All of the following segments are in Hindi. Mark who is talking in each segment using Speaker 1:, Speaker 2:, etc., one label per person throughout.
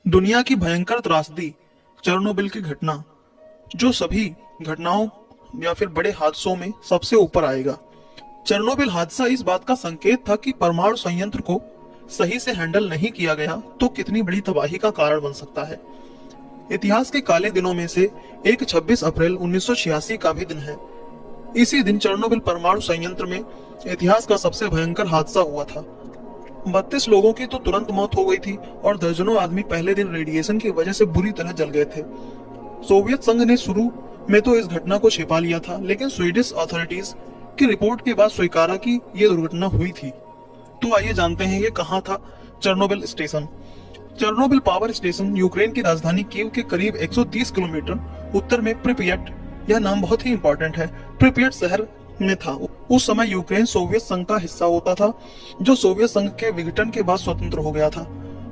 Speaker 1: दुनिया की भयंकर त्रासदी चेरनोबिल की घटना, जो सभी घटनाओं या फिर बड़े हादसों में सबसे ऊपर आएगा। चेरनोबिल हादसा इस बात का संकेत था कि परमाणु संयंत्र को सही से हैंडल नहीं किया गया तो कितनी बड़ी तबाही का कारण बन सकता है। इतिहास के काले दिनों में से एक 26 अप्रैल 1986 का भी दिन है। इसी दिन चेरनोबिल परमाणु संयंत्र में इतिहास का सबसे भयंकर हादसा हुआ था। 32 लोगों की तो तुरंत मौत हो गई थी और दर्जनों आदमी पहले दिन रेडिएशन की वजह से बुरी तरह जल गए थे। सोवियत संघ ने शुरू में तो इस घटना को छिपा लिया था, लेकिन स्वीडिश अथॉरिटीज की रिपोर्ट के बाद स्वीकारा कि यह दुर्घटना हुई थी। तो आइए जानते हैं ये कहाँ था Chernobyl station. Chernobyl power station Ukraine की राजधानी कीव के करीब 130 किलोमीटर उत्तर में प्रिपियट, यह नाम बहुत ही इंपॉर्टेंट है, प्रिपियट शहर में था। उस समय यूक्रेन सोवियत संघ का हिस्सा होता था, जो सोवियत संघ के विघटन के बाद स्वतंत्र हो गया था,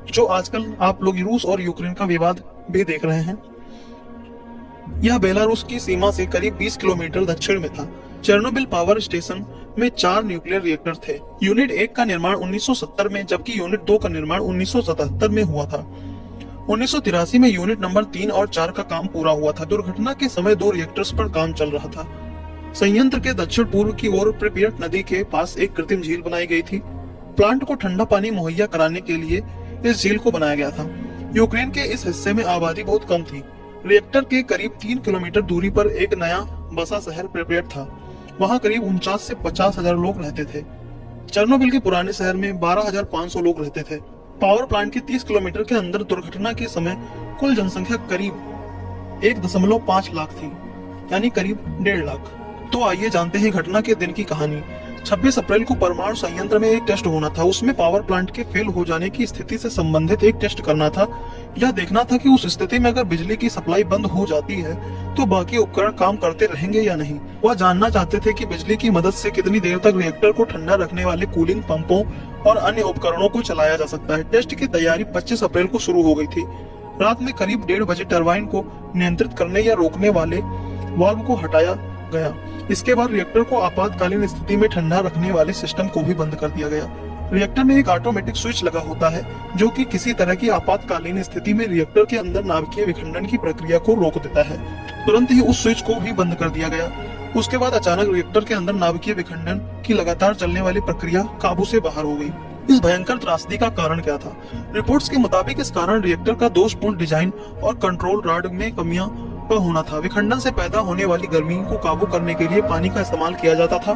Speaker 1: जो आजकल आप लोग रूस और यूक्रेन का विवाद भी देख रहे हैं। यह बेलारूस की सीमा से करीब 20 किलोमीटर दक्षिण में था। चेरनोबिल पावर स्टेशन में 4 न्यूक्लियर रिएक्टर थे। यूनिट 1 का निर्माण 1970 में, जबकि यूनिट 2 का निर्माण 1977 में हुआ था। 1983 में यूनिट नंबर 3 और 4 का काम पूरा हुआ था। दुर्घटना के समय 2 रिएक्टर्स पर काम चल रहा था। संयंत्र के दक्षिण पूर्व की ओर प्रिपियट नदी के पास एक कृत्रिम झील बनाई गई थी। प्लांट को ठंडा पानी मुहैया कराने के लिए इस झील को बनाया गया था। यूक्रेन के इस हिस्से में आबादी बहुत कम थी। रिएक्टर के करीब 3 किलोमीटर दूरी पर एक नया बसा शहर प्रिपियट था। वहां करीब 49 से 50,000 लोग रहते थे। चेरनोबिल के पुराने शहर में 12,500 लोग रहते थे। पावर प्लांट के 30 किलोमीटर के अंदर दुर्घटना के समय कुल जनसंख्या करीब 1.5 लाख थी, यानी करीब 1.5 लाख। तो आइए जानते हैं घटना के दिन की कहानी। 26 अप्रैल को परमाणु संयंत्र में एक टेस्ट होना था। उसमें पावर प्लांट के फेल हो जाने की स्थिति से संबंधित एक टेस्ट करना था। यह देखना था कि उस स्थिति में अगर बिजली की सप्लाई बंद हो जाती है तो बाकी उपकरण काम करते रहेंगे या नहीं। वह जानना चाहते थे कि बिजली की मदद से कितनी देर तक रिएक्टर को ठंडा रखने वाले कूलिंग पंपों और अन्य उपकरणों को चलाया जा सकता है। टेस्ट की तैयारी 25 अप्रैल को शुरू हो गई थी। रात में करीब 1:30 बजे टरबाइन को नियंत्रित करने या रोकने वाले वाल्व को हटाया गया। इसके बाद रिएक्टर को आपातकालीन स्थिति में ठंडा रखने वाले सिस्टम को भी बंद कर दिया गया। रिएक्टर में एक ऑटोमेटिक स्विच लगा होता है, जो कि किसी तरह की आपातकालीन स्थिति में रिएक्टर के अंदर नाभिकीय विखंडन की प्रक्रिया को रोक देता है। तुरंत ही उस स्विच को भी बंद कर दिया गया। उसके बाद अचानक रिएक्टर के अंदर नाभिकीय विखंडन की लगातार चलने वाली प्रक्रिया काबू से बाहर हो गई। इस भयंकर त्रासदी का कारण क्या था? रिपोर्ट्स के मुताबिक इस कारण रिएक्टर का दोषपूर्ण डिजाइन और कंट्रोल रॉड में कमियां का होना था। विखंडन से पैदा होने वाली गर्मी को काबू करने के लिए पानी का इस्तेमाल किया जाता था।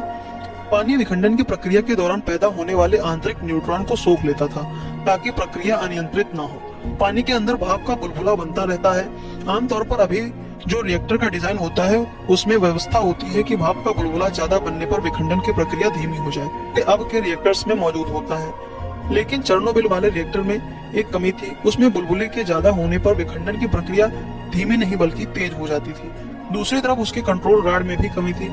Speaker 1: पानी विखंडन की प्रक्रिया के दौरान पैदा होने वाले आंतरिक न्यूट्रॉन को सोख लेता था, ताकि प्रक्रिया अनियंत्रित न हो। पानी के अंदर भाप का बुलबुला बनता रहता है। आमतौर पर अभी जो रिएक्टर का डिजाइन होता है उसमें व्यवस्था होती है कि भाप का बुलबुला ज्यादा बनने पर विखंडन की प्रक्रिया धीमी हो जाए। अब के रिएक्टर्स में मौजूद होता है, लेकिन चेरनोबिल वाले रिएक्टर में एक कमी थी। उसमें बुलबुले के ज्यादा होने पर विखंडन की प्रक्रिया धीमी नहीं बल्कि तेज हो जाती थी। दूसरी तरफ उसके कंट्रोल रॉड में भी कमी थी।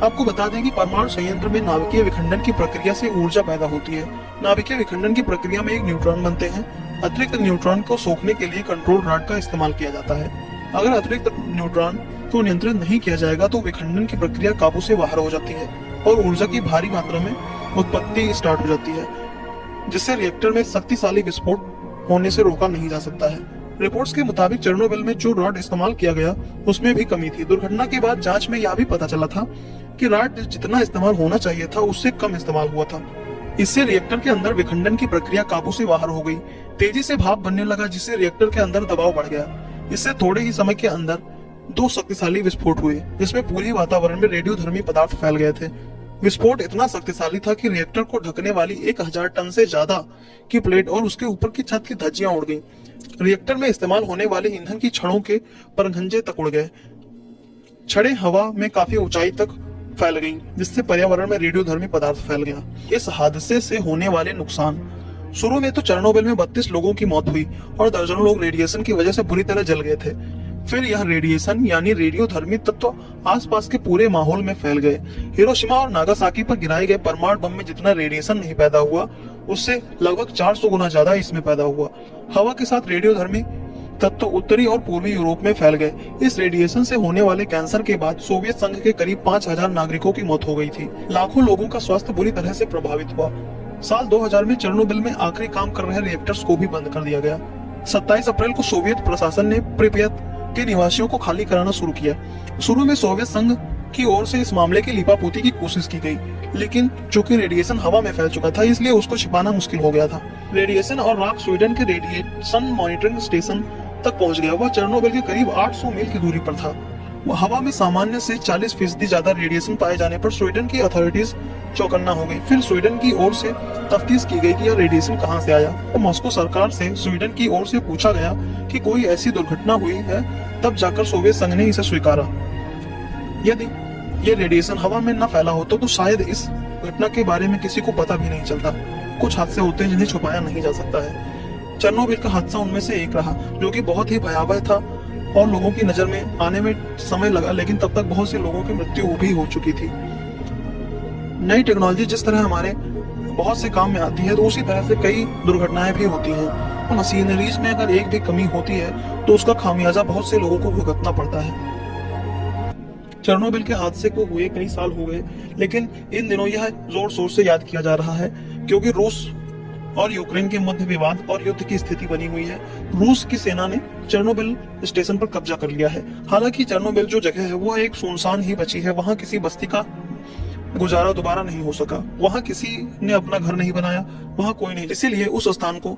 Speaker 1: आपको बता दें कि परमाणु संयंत्र में नाभिकीय विखंडन की प्रक्रिया से ऊर्जा पैदा होती है। नाभिकीय विखंडन की प्रक्रिया में एक न्यूट्रॉन बनते हैं। अतिरिक्त न्यूट्रॉन को सोखने के लिए कंट्रोल रॉड का इस्तेमाल किया जाता है। अगर अतिरिक्त न्यूट्रॉन को नियंत्रित नहीं किया जाएगा तो विखंडन की प्रक्रिया काबू से बाहर हो जाती है और ऊर्जा की भारी मात्रा में उत्पत्ति स्टार्ट हो जाती है, जिससे रिएक्टर में शक्तिशाली विस्फोट होने से रोका नहीं जा सकता है। रिपोर्ट्स के मुताबिक चेरनोबिल में जो रॉड इस्तेमाल किया गया उसमें भी कमी थी। दुर्घटना के बाद जांच में यह भी पता चला था कि रॉड जितना इस्तेमाल होना चाहिए था उससे कम इस्तेमाल हुआ था। इससे रिएक्टर के अंदर विखंडन की प्रक्रिया काबू से बाहर हो गई। तेजी से भाप बनने लगा, जिससे रिएक्टर के अंदर दबाव बढ़ गया। इससे थोड़े ही समय के अंदर 2 शक्तिशाली विस्फोट हुए, जिसमें पूरे वातावरण में रेडियोधर्मी पदार्थ फैल गए थे। विस्फोट इतना शक्तिशाली था कि रिएक्टर को ढकने वाली 1000 टन से ज्यादा की प्लेट और उसके ऊपर की छत की धज्जियां उड़ गईं। रिएक्टर में इस्तेमाल होने वाले ईंधन की छड़ों के परखंजे तक उड़ गए। छड़ें हवा में काफी ऊंचाई तक फैल गईं, जिससे पर्यावरण में रेडियोधर्मी पदार्थ फैल गया। इस हादसे से होने वाले नुकसान: शुरू में तो चेरनोबिल में 32 लोगों की मौत हुई और दर्जनों लोग रेडिएशन की वजह से बुरी तरह जल गए थे। फिर यह रेडिएशन यानी रेडियोधर्मी तत्व आसपास के पूरे माहौल में फैल गए। हिरोशिमा और नागासाकी पर गिराए गए परमाणु बम में जितना रेडिएशन नहीं पैदा हुआ, उससे लगभग 400 गुना ज्यादा इसमें पैदा हुआ। हवा के साथ रेडियोधर्मी तत्व उत्तरी और पूर्वी यूरोप में फैल गए। इस रेडिएशन से होने वाले कैंसर के बाद सोवियत संघ के करीब 5000 नागरिकों की मौत हो गई थी। लाखों लोगों का स्वास्थ्य बुरी तरह से प्रभावित हुआ। साल 2000 में चेरनोबिल में आखिरी काम कर रहे रिएक्टर्स को भी बंद कर दिया गया। 27 अप्रैल को सोवियत प्रशासन ने प्रिपियत के निवासियों को खाली कराना शुरू किया। शुरू में सोवियत संघ की ओर से इस मामले की लिपापोती की कोशिश की गई, लेकिन चूंकि रेडिएशन हवा में फैल चुका था इसलिए उसको छिपाना मुश्किल हो गया था। रेडिएशन और राख स्वीडन के रेडिएशन मॉनिटरिंग स्टेशन तक पहुंच गया। वह चेर्नोबिल के करीब 800 मील की दूरी पर था। हवा में सामान्य से 40% ज्यादा रेडिएशन पाए जाने पर स्वीडन की अथॉरिटीज चौकन्ना हो गई। फिर स्वीडन की ओर से तफ्तीश की गई कि यह रेडिएशन कहां से आया। तो मॉस्को सरकार से स्वीडन की ओर से पूछा गया कि कोई ऐसी दुर्घटना हुई है, तब जाकर सोवियत संघ ने इसे स्वीकारा। यदि ये रेडिएशन हवा में न फैला होता तो शायद इस घटना के बारे में किसी को पता भी नहीं चलता। कुछ हादसे होते हैं जिन्हें छुपाया नहीं जा सकता है। चेर्नोबिल का हादसा उनमें से एक रहा, जो कि बहुत ही भयावह था और लोगों की नजर में आने में समय लगा, लेकिन तब तक बहुत से लोगों की मृत्यु भी हो चुकी थी। नई टेक्नोलॉजी जिस तरह हमारे बहुत से काम में आती है, तो उसी तरह से कई दुर्घटनाएं भी होती हैं। मशीनरीज में अगर एक भी कमी होती है तो उसका खामियाजा बहुत से लोगों को भुगतना पड़ता है। चेर्नोबिल के हादसे को हुए कई साल हो गए, लेकिन इन दिनों यह जोर शोर से याद किया जा रहा है, क्योंकि रूस और यूक्रेन के मध्य विवाद और युद्ध की स्थिति बनी हुई है। रूस की सेना ने चेर्नोबिल स्टेशन पर कब्जा कर लिया है। हालांकि चेर्नोबिल जो जगह है वो एक सुनसान ही बची है। वहां किसी बस्ती का गुजारा दोबारा नहीं हो सका। वहां किसी ने अपना घर नहीं बनाया, वहां कोई नहीं। इसीलिए उस स्थान को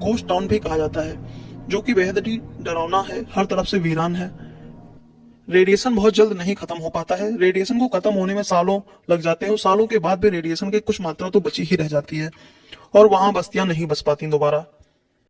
Speaker 1: घोस्ट टाउन भी कहा जाता है, जो कि बेहद ही डरावना है, हर तरफ से वीरान है। रेडिएशन बहुत जल्द नहीं खत्म हो पाता है। रेडिएशन को खत्म होने में सालों लग जाते हैं और सालों के बाद भी रेडिएशन की कुछ मात्रा तो बची ही रह जाती है और वहां बस्तियां नहीं बस पाती दोबारा।